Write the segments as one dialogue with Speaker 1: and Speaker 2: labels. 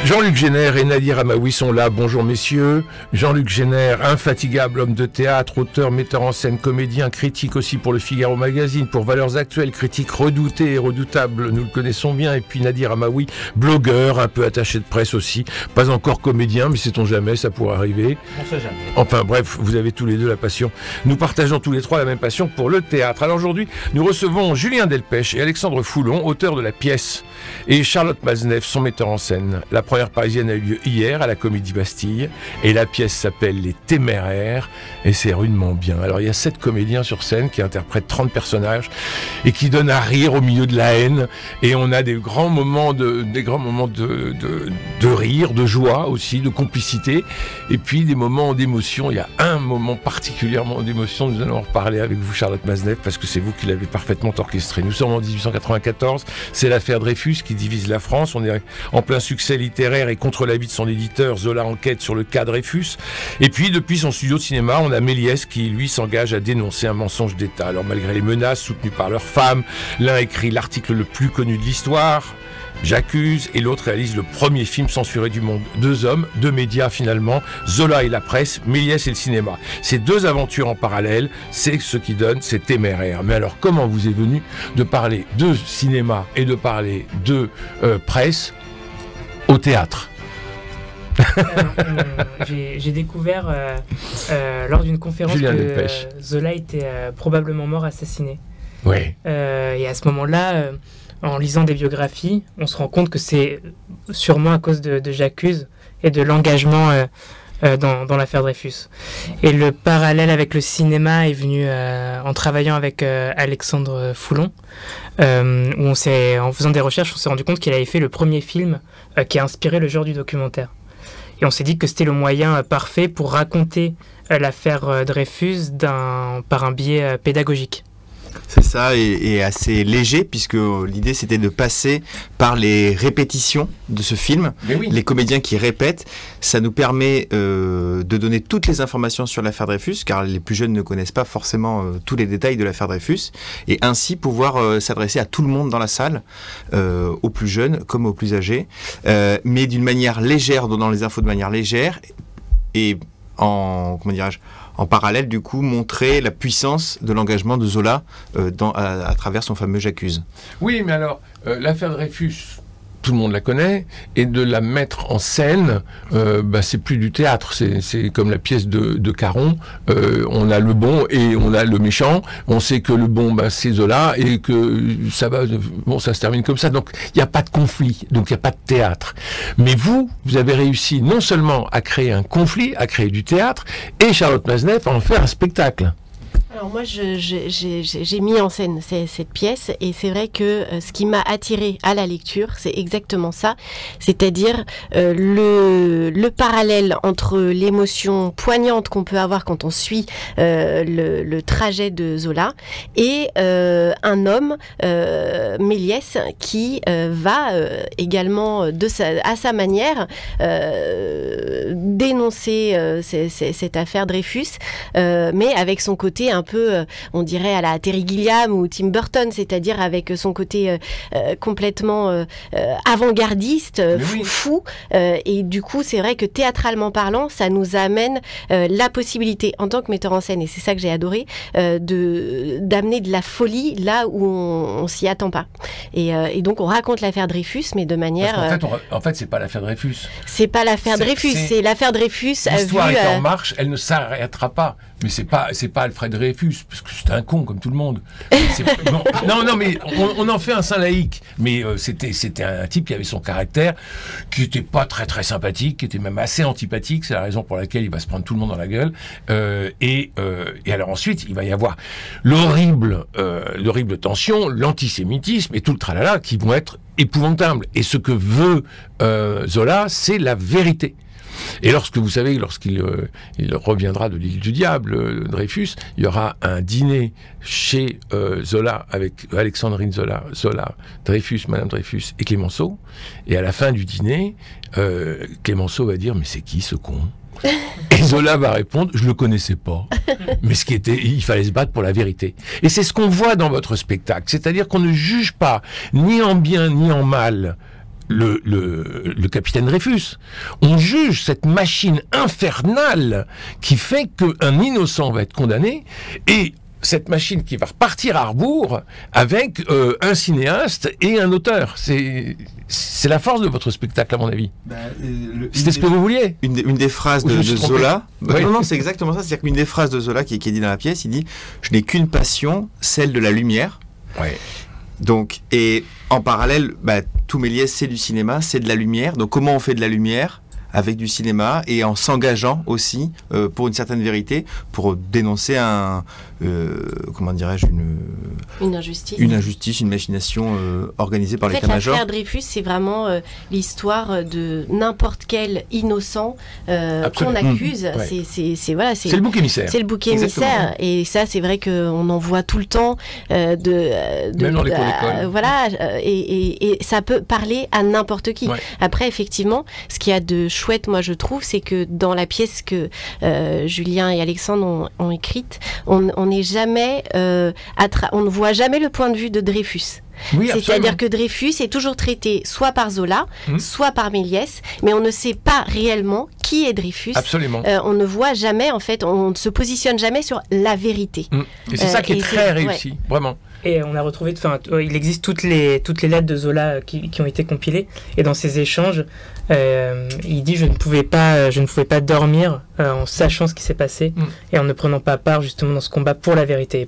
Speaker 1: Jean-Luc Génère et Nadir Amaoui sont là. Bonjour messieurs. Jean-Luc Génère, infatigable homme de théâtre, auteur, metteur en scène, comédien, critique aussi pour le Figaro Magazine, pour Valeurs Actuelles, critique redouté et redoutable, nous le connaissons bien. Et puis Nadir Amaoui, blogueur, un peu attaché de presse aussi, pas encore comédien, mais sait-on jamais, ça pourrait arriver.
Speaker 2: On sait jamais.
Speaker 1: Enfin bref, vous avez tous les deux la passion. Nous partageons tous les trois la même passion pour le théâtre. Alors aujourd'hui, nous recevons Julien Delpech et Alexandre Foulon, auteurs de la pièce, et Charlotte Mazeneff, son metteur en scène. La première parisienne a eu lieu hier à la Comédie Bastille et la pièce s'appelle Les Téméraires et c'est rudement bien. Alors il y a 7 comédiens sur scène qui interprètent 30 personnages et qui donnent à rire au milieu de la haine, et on a des grands moments de rire, de joie aussi, de complicité, et puis des moments d'émotion. Il y a un moment particulièrement d'émotion, nous allons en reparler avec vous Charlotte Mazeneff parce que c'est vous qui l'avez parfaitement orchestré. Nous sommes en 1894, c'est l'affaire Dreyfus qui divise la France, on est en plein succès littéraire et contre l'avis de son éditeur, Zola enquête sur le cas Dreyfus. Et puis, depuis son studio de cinéma, on a Méliès qui, lui, s'engage à dénoncer un mensonge d'État. Alors, malgré les menaces soutenues par leurs femmes, l'un écrit l'article le plus connu de l'histoire, J'accuse, et l'autre réalise le premier film censuré du monde. 2 hommes, 2 médias finalement, Zola et la presse, Méliès et le cinéma. Ces 2 aventures en parallèle, c'est ce qui donne ces Téméraires. Mais alors, comment vous est venu de parler de cinéma et de parler de presse au théâtre?
Speaker 3: J'ai découvert lors d'une conférence
Speaker 1: Julien
Speaker 3: que
Speaker 1: Delpech.
Speaker 3: Zola était probablement mort assassiné.
Speaker 1: Oui.
Speaker 3: Et à ce moment-là, en lisant des biographies, on se rend compte que c'est sûrement à cause de J'accuse et de l'engagement dans l'affaire Dreyfus. Et le parallèle avec le cinéma est venu en travaillant avec Alexandre Foulon, où en faisant des recherches, on s'est rendu compte qu'il avait fait le premier film qui a inspiré le genre du documentaire. Et on s'est dit que c'était le moyen parfait pour raconter l'affaire Dreyfus par un biais pédagogique.
Speaker 4: C'est ça, et assez léger, puisque l'idée c'était de passer par les répétitions de ce film,
Speaker 1: Oui.
Speaker 4: les comédiens qui répètent. Ça nous permet de donner toutes les informations sur l'affaire Dreyfus, car les plus jeunes ne connaissent pas forcément tous les détails de l'affaire Dreyfus, et ainsi pouvoir s'adresser à tout le monde dans la salle, aux plus jeunes comme aux plus âgés, mais d'une manière légère, donnant les infos de manière légère, et en parallèle, du coup, montrer la puissance de l'engagement de Zola à travers son fameux J'accuse.
Speaker 1: Oui, mais alors, l'affaire Dreyfus, tout le monde la connaît, et de la mettre en scène, c'est plus du théâtre, c'est comme la pièce de Caron, on a le bon et on a le méchant, on sait que le bon, c'est Zola, et que ça se termine comme ça, donc il n'y a pas de conflit, donc il n'y a pas de théâtre. Mais vous avez réussi non seulement à créer un conflit, à créer du théâtre, et Charlotte Mazeneff à en faire un spectacle.
Speaker 5: Alors moi, j'ai mis en scène cette pièce, et c'est vrai que ce qui m'a attirée à la lecture, c'est exactement ça, c'est-à-dire le parallèle entre l'émotion poignante qu'on peut avoir quand on suit le trajet de Zola et un homme, Méliès, qui va également à sa manière dénoncer cette affaire Dreyfus, mais avec son côté un peu, on dirait à la Terry Gilliam ou Tim Burton, c'est-à-dire avec son côté complètement avant-gardiste, fou. Et du coup, c'est vrai que théâtralement parlant, ça nous amène la possibilité, en tant que metteur en scène, et c'est ça que j'ai adoré, d'amener de la folie là où on s'y attend pas. Et donc, on raconte l'affaire Dreyfus, mais de manière...
Speaker 1: En fait, c'est pas l'affaire Dreyfus.
Speaker 5: C'est pas l'affaire Dreyfus, c'est l'affaire Dreyfus.
Speaker 1: L'histoire est en marche, elle ne s'arrêtera pas. Mais c'est pas Alfred Dreyfus, parce que c'est un con comme tout le monde. Non, mais on en fait un saint laïque. Mais c'était un type qui avait son caractère, qui était pas très très sympathique, qui était même assez antipathique. C'est la raison pour laquelle il va se prendre tout le monde dans la gueule. Et alors ensuite, il va y avoir l'horrible tension, l'antisémitisme et tout le tralala qui vont être épouvantables. Et ce que veut Zola, c'est la vérité. Et vous savez, lorsqu'il reviendra de l'île du diable, Dreyfus, il y aura un dîner chez Zola avec Alexandrine Zola, Dreyfus, Madame Dreyfus et Clémenceau. Et à la fin du dîner, Clémenceau va dire « Mais c'est qui ce con ?» Et Zola va répondre « Je le connaissais pas. » Mais il fallait se battre pour la vérité. Et c'est ce qu'on voit dans votre spectacle. C'est-à-dire qu'on ne juge pas, ni en bien ni en mal, le capitaine Dreyfus. On juge cette machine infernale qui fait qu'un innocent va être condamné, et cette machine qui va repartir à rebours avec un cinéaste et un auteur. C'est la force de votre spectacle, à mon avis. C'était ce que vous vouliez.
Speaker 4: Une des phrases de Zola.
Speaker 1: Oui.
Speaker 4: Non, c'est exactement ça. C'est-à-dire qu'une des phrases de Zola qui est dit dans la pièce, il dit « Je n'ai qu'une passion, celle de la lumière.
Speaker 1: Ouais. »
Speaker 4: Donc, et en parallèle, tout Méliès, c'est du cinéma, c'est de la lumière. Donc, comment on fait de la lumière ? Avec du cinéma, et en s'engageant aussi pour une certaine vérité, pour dénoncer comment dirais-je,
Speaker 5: une injustice.
Speaker 4: Une injustice, une machination organisée par l'état-major.
Speaker 5: L'affaire Dreyfus, c'est vraiment l'histoire de n'importe quel innocent qu'on accuse.
Speaker 1: Ouais.
Speaker 5: C'est
Speaker 1: le bouc émissaire.
Speaker 5: C'est le bouc émissaire. Et ça, c'est vrai qu'on en voit tout le temps.
Speaker 1: Même dans les cours d'école.
Speaker 5: Voilà, et ça peut parler à n'importe qui.
Speaker 1: Ouais.
Speaker 5: Après, effectivement, ce qu'il y a de chouette, moi, je trouve, c'est que dans la pièce que Julien et Alexandre ont écrite, on n'est jamais, on ne voit jamais le point de vue de Dreyfus.
Speaker 1: Oui,
Speaker 5: c'est-à-dire que Dreyfus est toujours traité soit par Zola, soit par Méliès, mais on ne sait pas réellement qui est Dreyfus.
Speaker 1: Absolument.
Speaker 5: On ne voit jamais, en fait, on ne se positionne jamais sur la vérité.
Speaker 1: Et c'est ça qui est très réussi, vraiment.
Speaker 3: Et on a retrouvé, il existe toutes les lettres de Zola qui ont été compilées, et dans ces échanges, il dit je ne pouvais pas dormir en sachant ce qui s'est passé et en ne prenant pas part justement dans ce combat pour la vérité.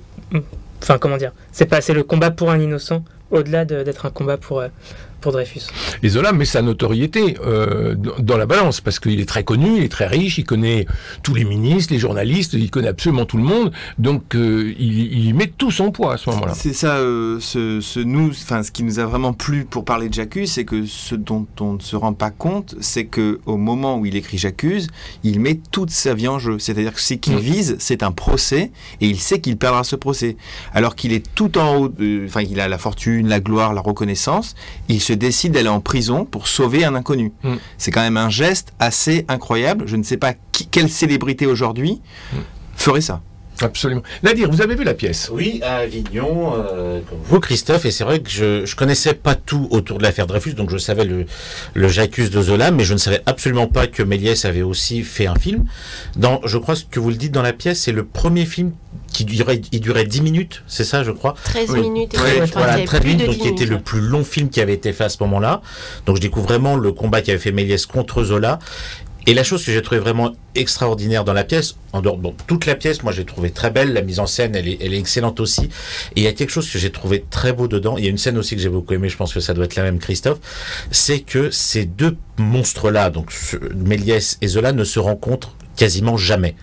Speaker 3: Enfin, comment dire, c'est le combat pour un innocent au-delà d'être un combat pour Dreyfus.
Speaker 1: Et Zola met sa notoriété dans la balance, parce qu'il est très connu, il est très riche, il connaît tous les ministres, les journalistes, il connaît absolument tout le monde, donc il y met tout son poids à ce moment-là.
Speaker 4: C'est ça, ce qui nous a vraiment plu pour parler de J'accuse, c'est que ce dont on ne se rend pas compte, c'est qu'au moment où il écrit J'accuse, il met toute sa vie en jeu. C'est-à-dire que ce qu'il vise, c'est un procès, et il sait qu'il perdra ce procès. Alors qu'il est tout en haut, il a la fortune, la gloire, la reconnaissance, il se décide d'aller en prison pour sauver un inconnu. C'est quand même un geste assez incroyable. Je ne sais pas quelle célébrité aujourd'hui ferait ça.
Speaker 1: Absolument. Nadir, vous avez vu la pièce?
Speaker 2: Oui, à Avignon, comme vous, Christophe, et c'est vrai que je connaissais pas tout autour de l'affaire Dreyfus, donc je savais le J'accuse de Zola, mais je ne savais absolument pas que Méliès avait aussi fait un film. Je crois que vous le dites dans la pièce, c'est le premier film qui durait 10 minutes, c'est ça, je crois?
Speaker 5: 13 minutes.
Speaker 2: Voilà, 13 minutes, donc qui était le plus long film qui avait été fait à ce moment-là. Donc je découvre vraiment le combat qu'avait fait Méliès contre Zola. Et la chose que j'ai trouvé vraiment extraordinaire dans la pièce, toute la pièce, moi j'ai trouvé très belle, la mise en scène, elle est excellente aussi. Et il y a quelque chose que j'ai trouvé très beau dedans, il y a une scène aussi que j'ai beaucoup aimée, je pense que ça doit être la même, Christophe, c'est que ces deux monstres-là, donc Méliès et Zola, ne se rencontrent quasiment jamais.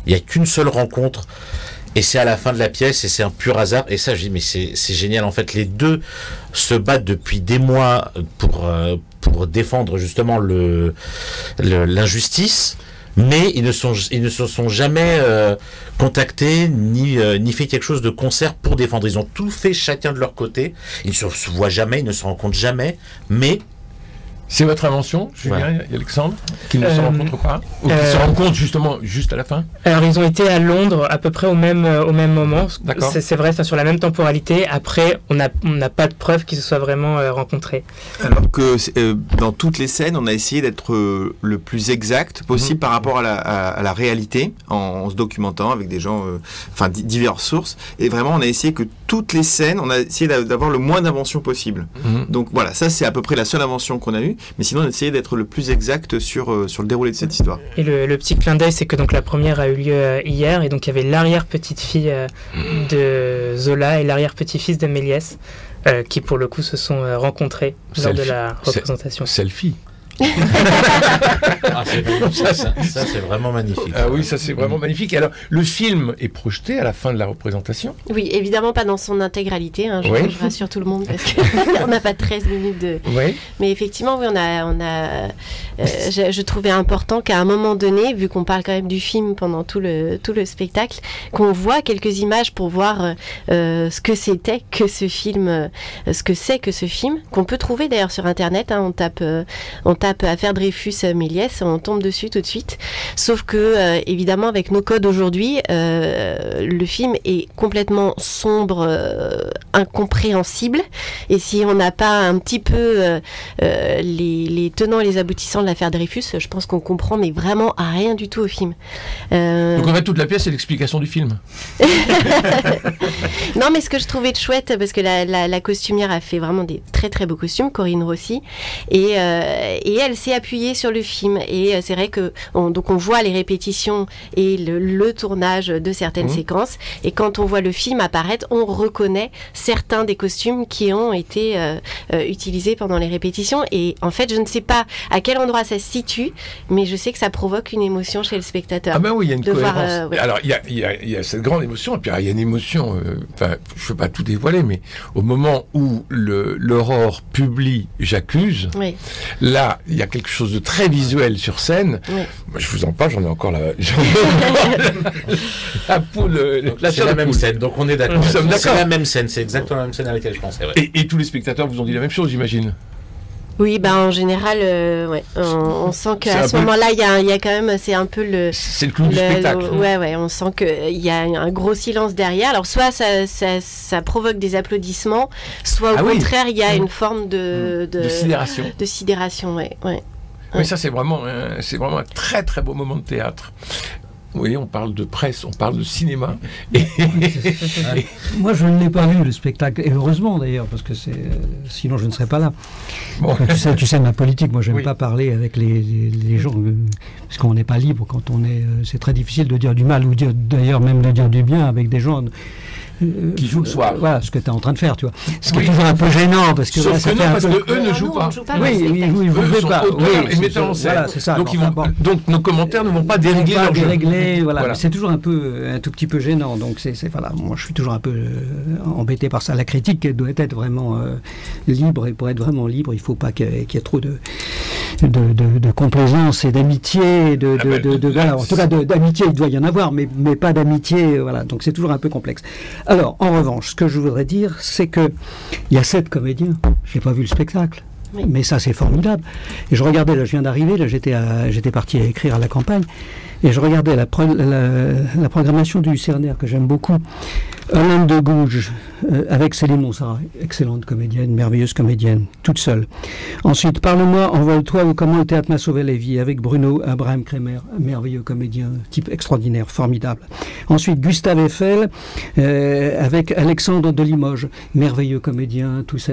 Speaker 2: Il n'y a qu'une seule rencontre, et c'est à la fin de la pièce, et c'est un pur hasard, et ça je dis, mais c'est génial, en fait, les deux se battent depuis des mois pour défendre justement l'injustice, mais ils ne se sont jamais contactés ni fait quelque chose de concert pour défendre. Ils ont tout fait chacun de leur côté. Ils ne se voient jamais, ils ne se rencontrent jamais, mais...
Speaker 1: C'est votre invention, Julien et Alexandre, qui ne se rencontrent pas, ou qui se rencontrent justement juste à la fin? Alors,
Speaker 3: ils ont été à Londres à peu près au même moment. C'est vrai, sur la même temporalité. Après, on n'a pas de preuve qu'ils se soient vraiment rencontrés.
Speaker 4: Alors que dans toutes les scènes, on a essayé d'être le plus exact possible par rapport à la réalité, en se documentant avec des gens, diverses sources. Et vraiment, on a essayé que toutes les scènes, on a essayé d'avoir le moins d'inventions possible. Donc voilà, ça c'est à peu près la seule invention qu'on a eue. Mais sinon, on a essayé d'être le plus exact sur le déroulé de cette histoire.
Speaker 3: Et le petit clin d'œil, c'est que donc la première a eu lieu hier, et donc il y avait l'arrière-petite-fille de Zola et l'arrière-petit-fils de Méliès, qui pour le coup se sont rencontrés lors de la représentation.
Speaker 1: Selfie.
Speaker 2: Ça c'est vraiment magnifique.
Speaker 1: Ah oui, ça c'est vraiment magnifique. Alors, le film est projeté à la fin de la représentation?
Speaker 5: Oui, évidemment pas dans son intégralité, je rassure tout le monde, parce qu'on n'a pas 13 minutes de...
Speaker 1: Oui.
Speaker 5: Mais effectivement, oui, on a je trouvais important qu'à un moment donné, vu qu'on parle quand même du film pendant tout le spectacle, qu'on voit quelques images pour voir ce que c'était que ce film, ce que c'est que ce film, qu'on peut trouver d'ailleurs sur Internet. Hein, on tape Affaire Dreyfus Méliès, on tombe dessus tout de suite. Sauf que, évidemment, avec nos codes aujourd'hui, le film est complètement sombre, incompréhensible. Et si on n'a pas un petit peu les tenants et les aboutissants de l'affaire Dreyfus, je pense qu'on comprend, mais vraiment à rien du tout au film.
Speaker 1: Donc en fait, toute la pièce, c'est l'explication du film.
Speaker 5: Non, mais ce que je trouvais de chouette, parce que la costumière a fait vraiment des très très beaux costumes, Corinne Rossi, et elle s'est appuyée sur le film. Et c'est vrai que donc on voit les répétitions et le tournage de certaines séquences, et quand on voit le film apparaître, on reconnaît certains des costumes qui ont été utilisés pendant les répétitions. Et en fait, je ne sais pas à quel endroit ça se situe, mais je sais que ça provoque une émotion chez le spectateur.
Speaker 1: Ah ben oui, il y a une cohérence.
Speaker 5: Ouais.
Speaker 1: Alors, il y a cette grande émotion, et puis il y a une émotion, enfin, je ne veux pas tout dévoiler, mais au moment où l'Aurore publie J'accuse, oui. Là, il y a quelque chose de très visuel sur scène. Oui. Moi, je vous en parle, j'en ai encore la poule.
Speaker 2: C'est la même scène, donc on est d'accord. C'est la même scène, c'est exactement la même scène à laquelle je pensais. Ouais.
Speaker 1: Et tous les spectateurs vous ont dit la même chose, j'imagine.
Speaker 5: Oui, en général, ouais, on sent qu'à ce moment-là, il y a quand même, c'est un peu le...
Speaker 1: C'est le clou du spectacle.
Speaker 5: Ouais, on sent qu'il y a un gros silence derrière. Alors, soit ça provoque des applaudissements, soit au contraire, il y a une forme de
Speaker 1: sidération.
Speaker 5: De sidération, ouais.
Speaker 1: Mais ça, c'est vraiment un très, très beau moment de théâtre. Oui, on parle de presse, on parle de cinéma.
Speaker 6: Moi, je ne l'ai pas vu, le spectacle, et heureusement d'ailleurs, parce que sinon je ne serais pas là. Bon. Tu sais ma politique, moi je n'aime pas parler avec les gens, parce qu'on n'est pas libre quand on est... C'est très difficile de dire du mal, ou d'ailleurs même de dire du bien avec des gens...
Speaker 1: qui jouent le soir.
Speaker 6: Voilà ce que tu es en train de faire, tu vois. Ce qui est toujours un peu gênant, parce que...
Speaker 1: Sauf que non, parce qu'eux ne jouent pas.
Speaker 6: Oui, ils ne jouent pas.
Speaker 1: Ils mettent en scène.
Speaker 6: Voilà, c'est ça.
Speaker 1: Donc nos commentaires ne vont pas dérégler leur jeu.
Speaker 6: Voilà. C'est toujours un tout petit peu gênant. Donc voilà, moi je suis toujours un peu embêté par ça. La critique doit être vraiment libre, et pour être vraiment libre, il ne faut pas qu'il y ait trop de complaisance et d'amitié, voilà. En tout cas, d'amitié, il doit y en avoir, mais pas d'amitié, voilà. Donc c'est toujours un peu complexe. Alors, en revanche, ce que je voudrais dire, c'est qu'il y a 7 comédiens. Je n'ai pas vu le spectacle. Oui. Mais ça, c'est formidable. Et je regardais, là, je viens d'arriver, là, j'étais parti à écrire à la campagne, et je regardais la programmation du Lucernaire, que j'aime beaucoup. Hollande de Gouges, avec Céline Monsarrat, excellente comédienne, merveilleuse comédienne, toute seule. Ensuite, Parle-moi, Envole-toi, ou Comment le théâtre m'a sauvé la vie, avec Bruno Abraham Kremer, merveilleux comédien, type extraordinaire, formidable. Ensuite, Gustave Eiffel, avec Alexandre de Limoges, merveilleux comédien, tout ça.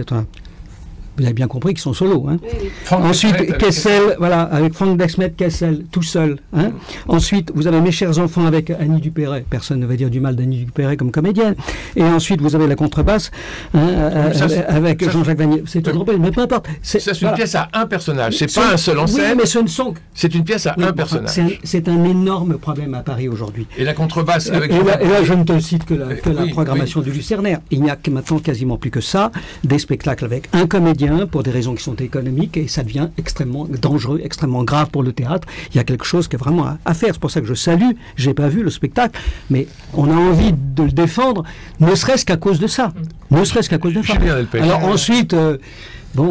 Speaker 6: Vous avez bien compris qu'ils sont solos. Hein. Oui. Ensuite, Kessel, voilà, avec Franck Dexmet, Kessel, tout seul. Hein. Ensuite, vous avez Mes chers enfants avec Annie Dupéret. Personne ne va dire du mal d'Annie Dupéret comme comédienne. Et ensuite, vous avez La contrebasse avec Jean-Jacques Vanier. C'est tout drôle, mais peu importe.
Speaker 1: C'est une pièce à un personnage. C'est pas un seul en scène.
Speaker 6: Oui, mais ce ne sont.
Speaker 1: C'est une pièce à un personnage.
Speaker 6: C'est un énorme problème à Paris aujourd'hui.
Speaker 1: Et La contrebasse avec.
Speaker 6: Et là, je ne te cite que la programmation du Lucernaire. Il n'y a maintenant quasiment plus que ça. Des spectacles avec un comédien, pour des raisons qui sont économiques, et ça devient extrêmement dangereux, extrêmement grave pour le théâtre. Il y a quelque chose qui est vraiment à faire. C'est pour ça que je salue, j'ai pas vu le spectacle, mais on a envie de le défendre, ne serait-ce qu'à cause de ça. Ne serait-ce qu'à cause de ça. Alors ensuite,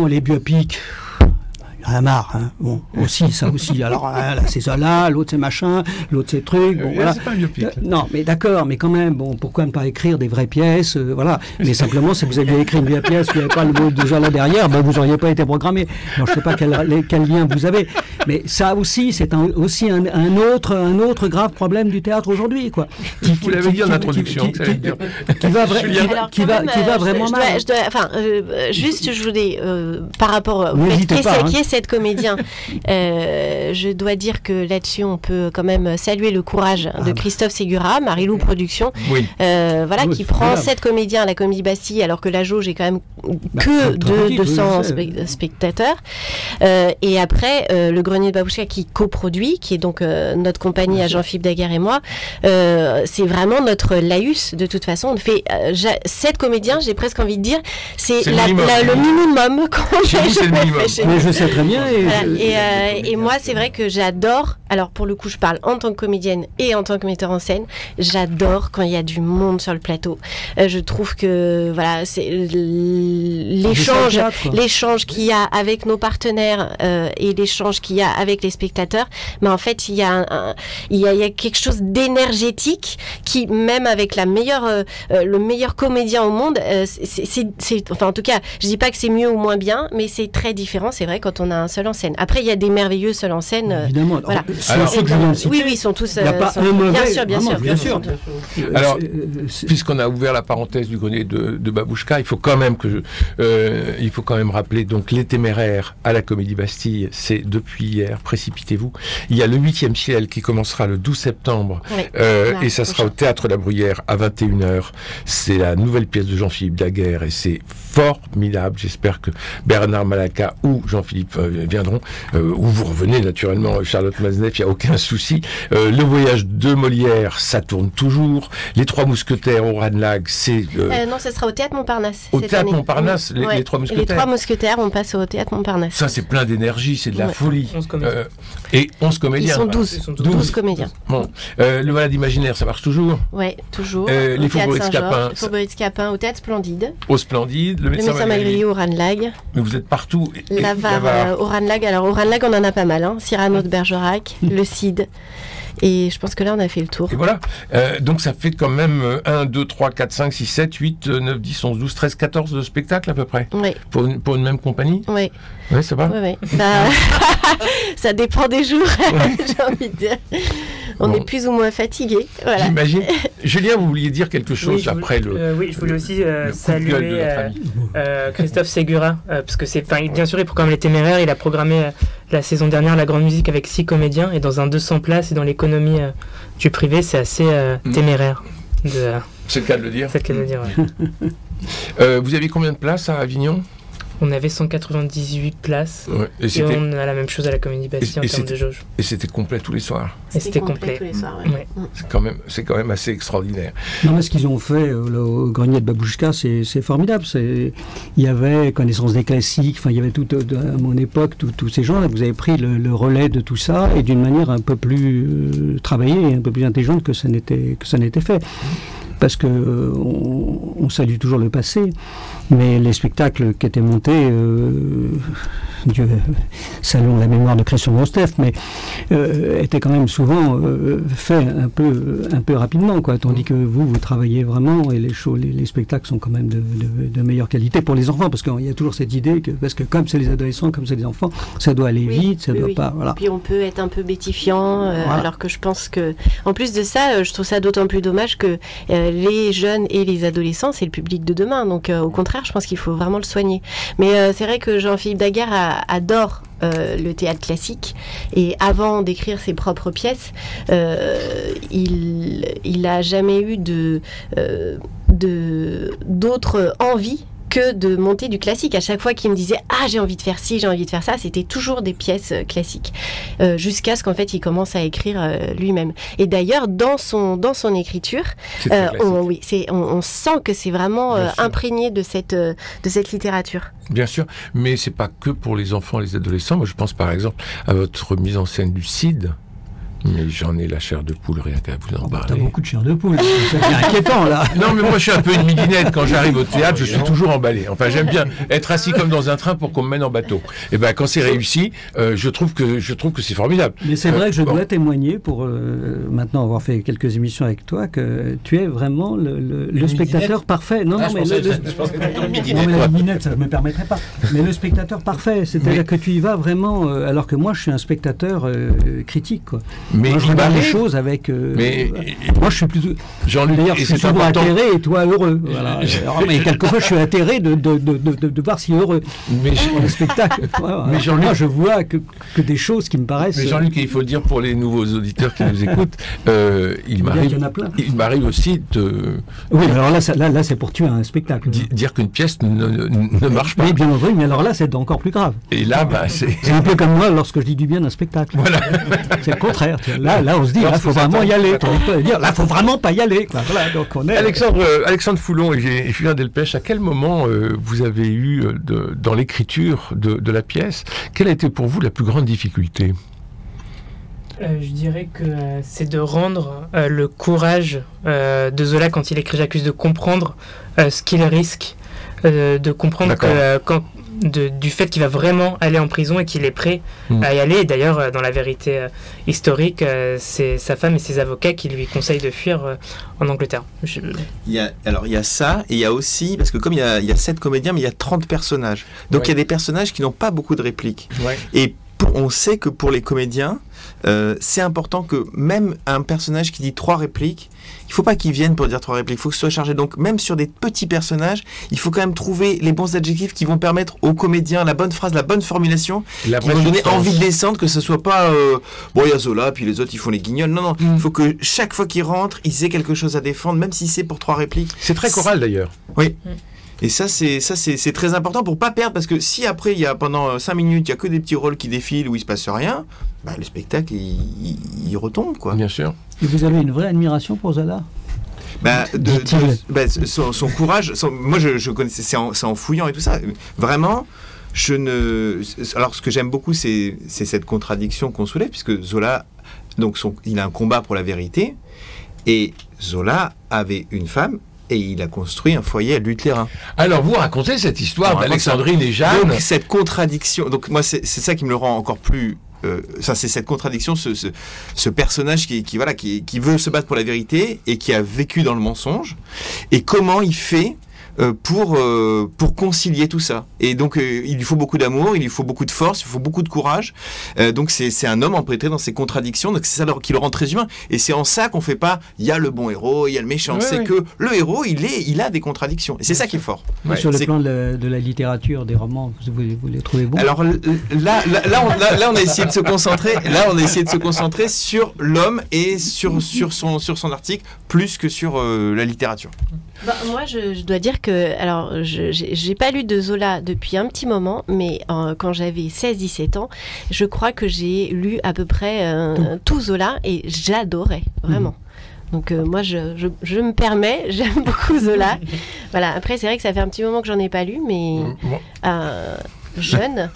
Speaker 6: les biopics... Il y en a marre, hein. Bon, aussi, ça aussi. Alors, là, c'est Zola, l'autre c'est machin, l'autre c'est truc. Bon, voilà.
Speaker 1: C'est pas un biopic.
Speaker 6: Non, mais d'accord, mais quand même, pourquoi ne pas écrire des vraies pièces, voilà. Mais simplement, si vous aviez écrit une vraie pièce, il n'y avait pas le mot de Zola derrière, vous n'auriez pas été programmé. Alors, je ne sais pas quel lien vous avez. Mais ça aussi, c'est aussi un autre grave problème du théâtre aujourd'hui, quoi.
Speaker 1: Vous l'avez dit en introduction.
Speaker 6: Qui va vraiment mal.
Speaker 5: Juste, je voulais, par rapport au fait qui est cette comédien, je dois dire que là-dessus, on peut quand même saluer le courage de Christophe Ségura, Marilou Productions, qui prend 7 comédiens à la Comédie Bastille, alors que la jauge est quand même que de 200 spectateurs. Et après, le Grenier de Babouchka qui coproduit, qui est donc notre compagnie à Jean-Philippe Daguerre et moi, c'est vraiment notre laïus. De toute façon, on fait 7 comédiens, j'ai presque envie de dire, c'est le minimum qu'on fait.
Speaker 6: Mais je sais très bien.
Speaker 5: Et moi, c'est vrai que j'adore, alors pour le coup, je parle en tant que comédienne et en tant que metteur en scène, j'adore quand il y a du monde sur le plateau. Je trouve que voilà, c'est l'échange qu'il y a avec nos partenaires et l'échange qu'il y a avec les spectateurs, mais en fait, il y a quelque chose d'énergétique qui, même avec le meilleur comédien au monde, enfin en tout cas, je dis pas que c'est mieux ou moins bien, mais c'est très différent, c'est vrai, quand on a un seul en scène. Après, il y a des merveilleux seuls en scène.
Speaker 6: Évidemment.
Speaker 5: Voilà.
Speaker 6: Alors, ceux que je viens de citer,
Speaker 5: oui, ils sont tous.
Speaker 6: Il n'y a pas un mauvais.
Speaker 5: Bien sûr.
Speaker 1: Alors, puisqu'on a ouvert la parenthèse du grenier de Babouchka, il faut quand même rappeler donc Les Téméraires à la Comédie Bastille, c'est depuis hier. Précipitez-vous. Il y a le 8e ciel qui commencera le 12 septembre et ça sera au Théâtre La Bruyère à 21h. C'est la nouvelle pièce de Jean-Philippe Daguerre et c'est formidable. J'espère que Bernard Malaka ou Jean-Philippe viendront, ou vous revenez naturellement, Charlotte Mazneff, il n'y a aucun souci. Le Voyage de Molière, ça tourne toujours. Les Trois Mousquetaires au Ranelagh, c'est...
Speaker 5: non, ça sera au Théâtre Montparnasse.
Speaker 1: Au Théâtre Montparnasse, les Trois Mousquetaires.
Speaker 5: Les Trois Mousquetaires, on passe au Théâtre Montparnasse.
Speaker 1: Ça, c'est plein d'énergie, c'est de la folie.
Speaker 3: 11 comédiens.
Speaker 1: Et 11 comédiens.
Speaker 5: Ils sont 12 comédiens.
Speaker 1: Bon. Le Malade imaginaire, ça marche toujours?
Speaker 5: Oui, toujours.
Speaker 1: Les Faubourgs de Scapin.
Speaker 5: Les Faubourgs de Scapin au Théâtre Splendide.
Speaker 1: Au Splendide. Le Médecin
Speaker 5: Malgré au Ranelagh.
Speaker 1: Mais vous êtes partout.
Speaker 5: L'Avare au Ranelagh. Alors au Ranelagh, on en a pas mal. Cyrano de Bergerac, le Cid. Et je pense que là, on a fait le tour.
Speaker 1: Et voilà. Donc, ça fait quand même 1, 2, 3, 4, 5, 6, 7, 8, 9, 10, 11, 12, 13, 14 de spectacles à peu près.
Speaker 5: Oui.
Speaker 1: Pour une même compagnie.
Speaker 5: Oui.
Speaker 1: Oui, ça va.
Speaker 5: Oui. Ça dépend des jours, j'ai envie de dire. On est plus ou moins fatigué. Voilà.
Speaker 1: J'imagine. Julien, vous vouliez dire quelque chose après le.
Speaker 3: Oui, je voulais aussi saluer Christophe Ségura, parce que bien sûr, pour quand même Les Téméraires, il a programmé la saison dernière la grande musique avec 6 comédiens, et dans un 200 places et dans l'économie du privé, c'est assez téméraire.
Speaker 1: C'est le cas de le dire.
Speaker 3: C'est le cas de le dire, ouais.
Speaker 1: Vous avez combien de places à Avignon?
Speaker 3: On avait 198 places, et on a la même chose à la Comédie Bastille en termes de jauge.
Speaker 1: Et c'était complet tous les soirs.
Speaker 5: Et c'était complet tous les soirs,
Speaker 3: ouais.
Speaker 1: C'est quand même assez extraordinaire.
Speaker 6: Non, mais ce qu'ils ont fait au grenier de Babouchka, c'est formidable. Il y avait connaissance des classiques, il y avait tout, à mon époque, tous ces gens-là. Vous avez pris le relais de tout ça, et d'une manière un peu plus travaillée et un peu plus intelligente que ça n'était fait. Parce que on salue toujours le passé, mais les spectacles qui étaient montés, Dieu saluons la mémoire de Christian Grosteff, mais étaient quand même souvent faits un peu rapidement, quoi. Tandis que vous travaillez vraiment, et les spectacles sont quand même de meilleure qualité pour les enfants, parce qu'il y a toujours cette idée parce que comme c'est les adolescents, comme c'est les enfants, ça doit aller vite, ça doit pas. Voilà.
Speaker 5: Puis on peut être un peu bétifiant, alors que je pense que, en plus de ça, je trouve ça d'autant plus dommage que les jeunes et les adolescents, c'est le public de demain. Donc au contraire, je pense qu'il faut vraiment le soigner. Mais c'est vrai que Jean-Philippe Daguerre adore le théâtre classique, et avant d'écrire ses propres pièces, il a jamais eu d'autres envies que de monter du classique. À chaque fois qu'il me disait « Ah, j'ai envie de faire ci, j'ai envie de faire ça », c'était toujours des pièces classiques. Jusqu'à ce qu'en fait, il commence à écrire lui-même. Et d'ailleurs, dans son écriture, on sent que c'est vraiment imprégné de cette littérature.
Speaker 1: Bien sûr, mais c'est pas que pour les enfants et les adolescents. Moi, je pense par exemple à votre mise en scène du Cid. Mais j'en ai la chair de poule, rien qu'à vous en parler.
Speaker 6: T'as beaucoup de chair de poule, c'est inquiétant là.
Speaker 1: Non, mais moi je suis un peu une midinette. Quand j'arrive au théâtre, je suis toujours emballé. Enfin, j'aime bien être assis comme dans un train pour qu'on me mène en bateau. Et ben quand c'est réussi, je trouve que c'est formidable.
Speaker 6: Mais c'est vrai que je dois témoigner, pour maintenant avoir fait quelques émissions avec toi, que tu es vraiment le spectateur parfait. Non, mais la midinette, ça ne me permettrait pas. Mais le spectateur parfait, c'est-à-dire que tu y vas vraiment, alors que moi je suis un spectateur critique, quoi.
Speaker 1: Mais
Speaker 6: moi, je regarde les choses avec. Moi, je suis plutôt. D'ailleurs, je suis souvent atterré et toi heureux. Voilà. Mais quelquefois, je suis atterré de voir si heureux.
Speaker 1: Mais
Speaker 6: le spectacle. Mais moi, je vois que des choses qui me paraissent.
Speaker 1: Mais Jean-Luc, il faut le dire pour les nouveaux auditeurs qui nous écoutent, il m'arrive aussi de.
Speaker 6: Oui, alors là, c'est pour tuer un spectacle.
Speaker 1: Dire qu'une pièce ne marche pas.
Speaker 6: Oui, bien entendu, mais alors là, c'est encore plus grave.
Speaker 1: Et là, c'est.
Speaker 6: C'est un peu comme moi lorsque je dis du bien d'un spectacle.
Speaker 1: Voilà.
Speaker 6: C'est le contraire. Là, on se dit,
Speaker 1: Alors,
Speaker 6: là, faut vraiment y aller. Là, faut vraiment pas y aller. Quoi. Voilà, donc on est...
Speaker 1: Alexandre Foulon et Julien Delpech, à quel moment vous avez eu, dans l'écriture de la pièce, quelle a été pour vous la plus grande difficulté ?
Speaker 3: Je dirais que c'est de rendre le courage de Zola quand il écrit J'accuse, de comprendre ce qu'il risque, de comprendre du fait qu'il va vraiment aller en prison et qu'il est prêt à y aller. Et d'ailleurs, dans la vérité historique, c'est sa femme et ses avocats qui lui conseillent de fuir en Angleterre.
Speaker 4: Il y a ça, et il y a aussi, parce que comme il y a 7 comédiens, mais il y a 30 personnages. Donc il y a des personnages qui n'ont pas beaucoup de répliques. Ouais. Et on sait que pour les comédiens, c'est important que même un personnage qui dit 3 répliques, il ne faut pas qu'il vienne pour dire 3 répliques, il faut que ce soit chargé. Donc même sur des petits personnages, il faut quand même trouver les bons adjectifs qui vont permettre aux comédiens la bonne phrase, la bonne formulation, qui vont donner envie de descendre, que ce soit pas bon, il y a Zola, puis les autres ils font les guignols. Non, il faut que chaque fois qu'ils rentrent, ils aient quelque chose à défendre, même si c'est pour 3 répliques.
Speaker 1: C'est très choral d'ailleurs.
Speaker 4: Oui. Et ça, c'est très important pour pas perdre, parce que si après, pendant 5 minutes, il n'y a que des petits rôles qui défilent où il se passe rien, bah, le spectacle, il retombe, quoi.
Speaker 1: Bien sûr.
Speaker 6: Et vous avez une vraie admiration pour Zola ?
Speaker 4: Son courage, moi je connaissais, c'est en fouillant et tout ça. Vraiment, alors ce que j'aime beaucoup, c'est cette contradiction qu'on soulève, puisque Zola, donc il a un combat pour la vérité, et Zola avait une femme, et il a construit un foyer à Lutheran.
Speaker 1: Alors, vous racontez cette histoire d'Alexandrine et Jeanne.
Speaker 4: Donc, cette contradiction, donc moi, c'est ça qui me le rend encore plus... c'est cette contradiction, ce personnage qui veut se battre pour la vérité et qui a vécu dans le mensonge. Et comment il fait pour concilier tout ça. Et donc, il lui faut beaucoup d'amour, il lui faut beaucoup de force, il lui faut beaucoup de courage. Donc, c'est un homme empêtré dans ses contradictions. Donc, c'est ça qui le rend très humain. Et c'est en ça qu'on fait pas, il y a le bon héros, il y a le méchant. C'est que le héros, il a des contradictions. Et c'est ça qui est fort.
Speaker 6: Ouais. Sur le plan de la littérature, des romans, vous les trouvez bons ?
Speaker 4: Alors, là, on a essayé de se concentrer. Là, on a essayé de se concentrer sur l'homme et sur son article, plus que sur la littérature.
Speaker 5: Bah, moi, je dois dire que, alors, j'ai pas lu de Zola depuis un petit moment, mais quand j'avais 16-17 ans, je crois que j'ai lu à peu près tout Zola et j'adorais, vraiment. Donc moi, je me permets, j'aime beaucoup Zola. Voilà. Après, c'est vrai que ça fait un petit moment que j'en ai pas lu, mais jeune,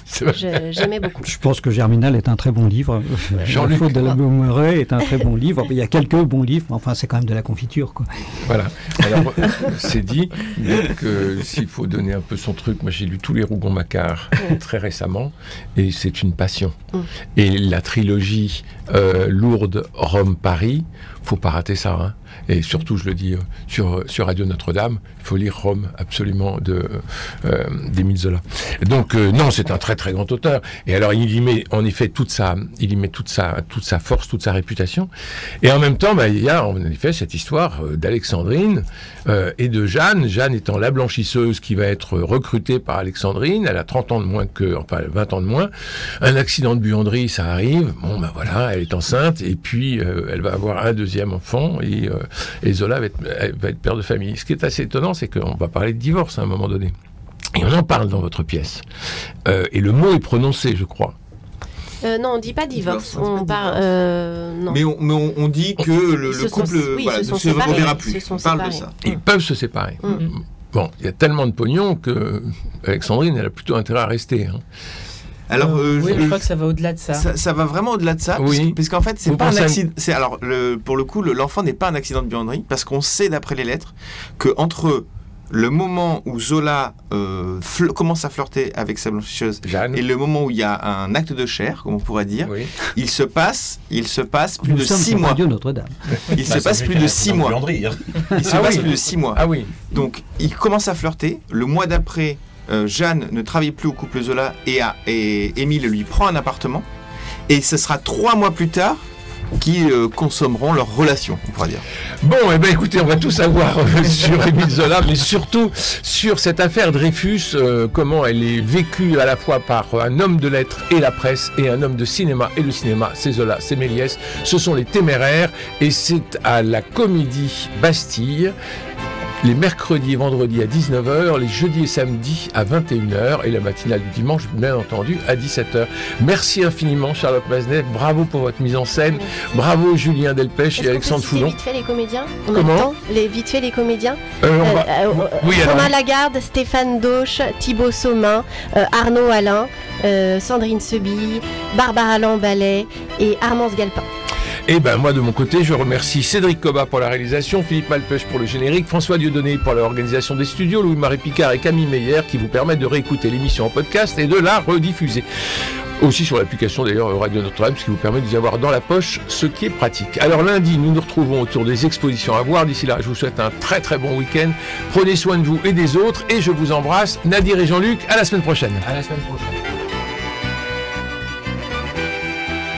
Speaker 5: j'aimais beaucoup.
Speaker 6: Je pense que Germinal est un très bon livre.
Speaker 1: Jean-Luc
Speaker 6: de la Beaumeret est un très bon livre. Il y a quelques bons livres, mais enfin, c'est quand même de la confiture, quoi.
Speaker 1: Voilà. Alors, c'est dit. Donc, s'il faut donner un peu son truc, moi, j'ai lu tous les Rougon-Macquart très récemment, et c'est une passion. Et la trilogie Lourdes, Rome, Paris, faut pas rater ça, hein. Et surtout, je le dis sur Radio Notre-Dame, il faut lire Rome absolument d'Émile Zola. Donc non, c'est un très très grand auteur. Et alors il y met en effet toute sa force, toute sa réputation. Et en même temps, il y a en effet cette histoire d'Alexandrine et de Jeanne. Jeanne étant la blanchisseuse qui va être recrutée par Alexandrine. Elle a 30 ans de moins enfin 20 ans de moins. Un accident de buanderie, ça arrive. Bon voilà, elle est enceinte et puis elle va avoir un deuxième enfant et Zola va être père de famille. Ce qui est assez étonnant, c'est qu'on va parler de divorce à un moment donné. Et on en parle dans votre pièce. Et le mot est prononcé, je crois.
Speaker 5: Non, on ne dit pas divorce. On parle. Non.
Speaker 4: Mais on dit que le couple ne se reverra plus. On parle de ça.
Speaker 1: Ils peuvent se séparer. Bon, il y a tellement de pognon que Alexandrine, elle a plutôt intérêt à rester. Hein.
Speaker 3: Alors, oui, je crois que ça va au-delà de ça.
Speaker 4: Ça va vraiment au-delà de ça, parce qu'en fait, c'est pas un accident. Alors, pour le coup, l'enfant n'est pas un accident de buanderie, parce qu'on sait, d'après les lettres, que entre le moment où Zola commence à flirter avec sa blanchisseuse Jeanne, et le moment où il y a un acte de chair, comme on pourrait dire, il se passe plus de 6 mois.
Speaker 6: Notre-Dame.
Speaker 4: Il se passe plus de 6 mois. Il se passe plus de 6 mois.
Speaker 1: Ah oui.
Speaker 4: Donc, il commence à flirter. Le mois d'après, Jeanne ne travaille plus au couple Zola et Émile lui prend un appartement. Et ce sera 3 mois plus tard qui consommeront leur relation, on pourrait dire.
Speaker 1: Bon, eh ben, écoutez, on va tout savoir sur Émile Zola, mais surtout sur cette affaire Dreyfus, comment elle est vécue à la fois par un homme de lettres et la presse, et un homme de cinéma, et le cinéma, c'est Zola, c'est Méliès, ce sont les Téméraires, et c'est à la Comédie Bastille. les mercredis et vendredis à 19h, les jeudis et samedis à 21h et la matinale du dimanche, bien entendu, à 17h. Merci infiniment, Charlotte Massenet. Bravo pour votre mise en scène. Bravo, Julien Delpech et Alexandre Foulon.
Speaker 5: Vite fait les comédiens.
Speaker 1: Comment ?
Speaker 5: Vite fait les comédiens.
Speaker 1: Oui,
Speaker 5: Romain Lagarde, Stéphane Dauche, Thibaut Saumin, Arnaud Alain, Sandrine Seby, Barbara Lambalet et Armance Galpin.
Speaker 1: Et ben moi de mon côté, je remercie Cédric Cobat pour la réalisation, Philippe Malpeuch pour le générique, François Dieudonné pour l'organisation des studios, Louis-Marie Picard et Camille Meyer qui vous permettent de réécouter l'émission en podcast et de la rediffuser. Aussi sur l'application d'ailleurs Radio Notre-Dame, ce qui vous permet de vous avoir dans la poche, ce qui est pratique. Alors lundi, nous nous retrouvons autour des expositions à voir. D'ici là, je vous souhaite un très très bon week-end. Prenez soin de vous et des autres et je vous embrasse. Nadir et Jean-Luc, à la semaine prochaine.
Speaker 2: À la semaine prochaine.